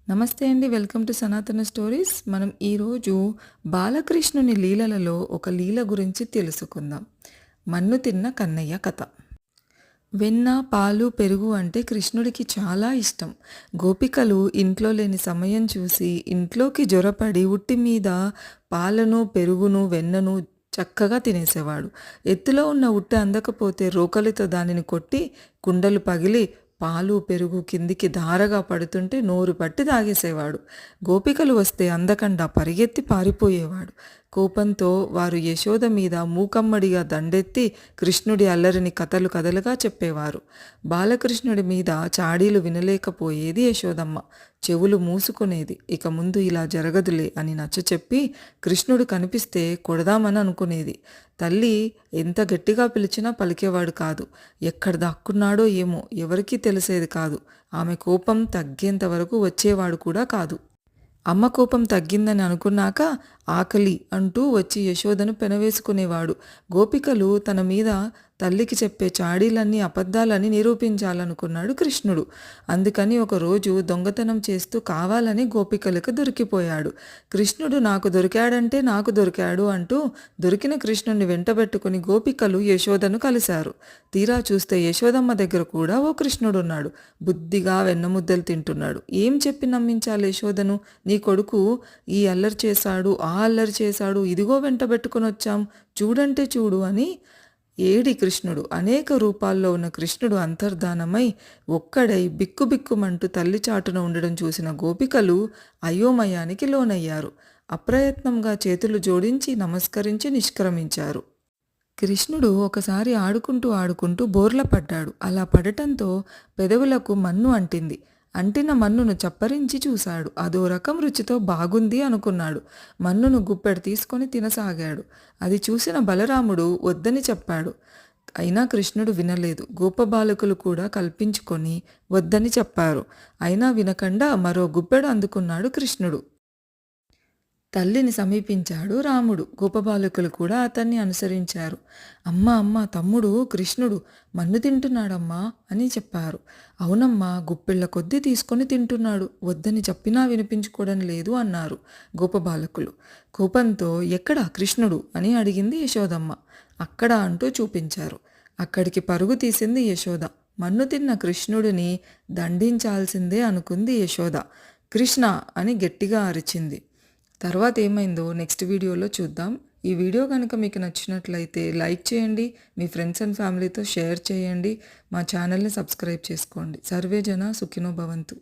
నమస్తే అండి. Welcome to సనాతన స్టోరీస్. మనం ఈరోజు బాలకృష్ణుని లీలలలో ఒక లీల గురించి తెలుసుకుందాం. మన్ను తిన్న కన్నయ్య కథ. వెన్న, పాలు, పెరుగు అంటే కృష్ణుడికి చాలా ఇష్టం. గోపికలు ఇంట్లో లేని సమయం చూసి ఇంట్లోకి జొరపడి ఉట్టి మీద పాలను, పెరుగును, వెన్నను చక్కగా తినేసేవాడు. ఎత్తులో ఉన్న ఉట్టి అందకపోతే రోకలితో దానిని కొట్టి కుండలు పగిలి పాలు, పెరుగు కిందికి ధారగా పడుతుంటే నోరు పట్టి తాగేసేవాడు. గోపికలు వస్తే అందకుండా పరిగెత్తి పారిపోయేవాడు. కోపంతో వారు యశోద మీద మూకమ్మడిగా దండెత్తి కృష్ణుడి అల్లరిని కథలు కథలుగా చెప్పేవారు. బాలకృష్ణుడి మీద చాడీలు వినలేకపోయేది యశోదమ్మ. చెవులు మూసుకునేది. ఇక ముందు ఇలా జరగదులే అని నచ్చచెప్పి కృష్ణుడు కనిపిస్తే కొడదామని అనుకునేది. తల్లి ఎంత గట్టిగా పిలిచినా పలికేవాడు కాదు. ఎక్కడ దాక్కున్నాడో ఏమో ఎవరికీ తెలిసేది కాదు. ఆమె కోపం తగ్గేంత వరకు వచ్చేవాడు కూడా కాదు. అమ్మ కోపం తగ్గిందని అనుకున్నాక ఆకలి అంటూ వచ్చి యశోదను పెనవేసుకునేవాడు. గోపికలు తన మీద తల్లికి చెప్పే చాడీలన్నీ అబద్ధాలని నిరూపించాలనుకున్నాడు కృష్ణుడు. అందుకని ఒకరోజు దొంగతనం చేస్తూ కావాలని గోపికలకు దొరికిపోయాడు. కృష్ణుడు నాకు దొరికాడంటే నాకు దొరికాడు అంటూ దొరికిన కృష్ణుడిని వెంటబెట్టుకుని గోపికలు యశోదను కలిశారు. తీరా చూస్తే యశోదమ్మ దగ్గర కూడా ఓ కృష్ణుడున్నాడు. బుద్ధిగా వెన్నముద్దలు తింటున్నాడు. ఏం చెప్పి నమ్మించాలి యశోదను? నీ కొడుకు ఈ అల్లరి చేశాడు, ఆ అల్లరి చేశాడు, ఇదిగో వెంటబెట్టుకుని వచ్చాం, చూడంటే చూడు అని ఏడి కృష్ణుడు. అనేక రూపాల్లో ఉన్న కృష్ణుడు అంతర్ధానమై ఒక్కడై బిక్కుబిక్కుమంటూ తల్లి చాటున ఉండడం చూసిన గోపికలు అయోమయానికి లోనయ్యారు. అప్రయత్నంగా చేతులు జోడించి నమస్కరించి నిష్క్రమించారు. కృష్ణుడు ఒకసారి ఆడుకుంటూ ఆడుకుంటూ బోర్ల పడ్డాడు. అలా పడటంతో పెదవులకు మన్ను అంటింది. అంటిన మన్నును చప్పరించి చూశాడు. అదో రకం రుచితో బాగుంది అనుకున్నాడు. మన్నును గుప్పెడు తీసుకొని తినసాగాడు. అది చూసిన బలరాముడు వద్దని చెప్పాడు. అయినా కృష్ణుడు వినలేదు. గోపబాలకులు కూడా కల్పించుకొని వద్దని చెప్పారు. అయినా వినకుండా మరో గుప్పెడు అందుకున్నాడు కృష్ణుడు. తల్లిని సమీపించాడు రాముడు. గోపబాలకులు కూడా అతన్ని అనుసరించారు. అమ్మ అమ్మ, తమ్ముడు కృష్ణుడు మన్ను తింటున్నాడమ్మా అని చెప్పారు. అవునమ్మా, గుప్పెళ్ల కొద్దీ తీసుకొని తింటున్నాడు, వద్దని చెప్పినా వినిపించుకోవడం లేదు అన్నారు గోపబాలకులు. కోపంతో ఎక్కడా కృష్ణుడు అని అడిగింది యశోదమ్మ. అక్కడ అంటూ చూపించారు. అక్కడికి పరుగు తీసింది యశోద. మన్ను తిన్న కృష్ణుడిని దండించాల్సిందే అనుకుంది యశోద. కృష్ణ అని గట్టిగా అరిచింది. తర్వాత ఏమైందో నెక్స్ట్ వీడియోలో చూద్దాం. ఈ వీడియో కనుక మీకు నచ్చినట్లయితే లైక్ చేయండి, మీ ఫ్రెండ్స్ అండ్ ఫ్యామిలీతో షేర్ చేయండి, మా ఛానల్ని సబ్స్క్రైబ్ చేసుకోండి. సర్వే జన సుఖినో భవంతు.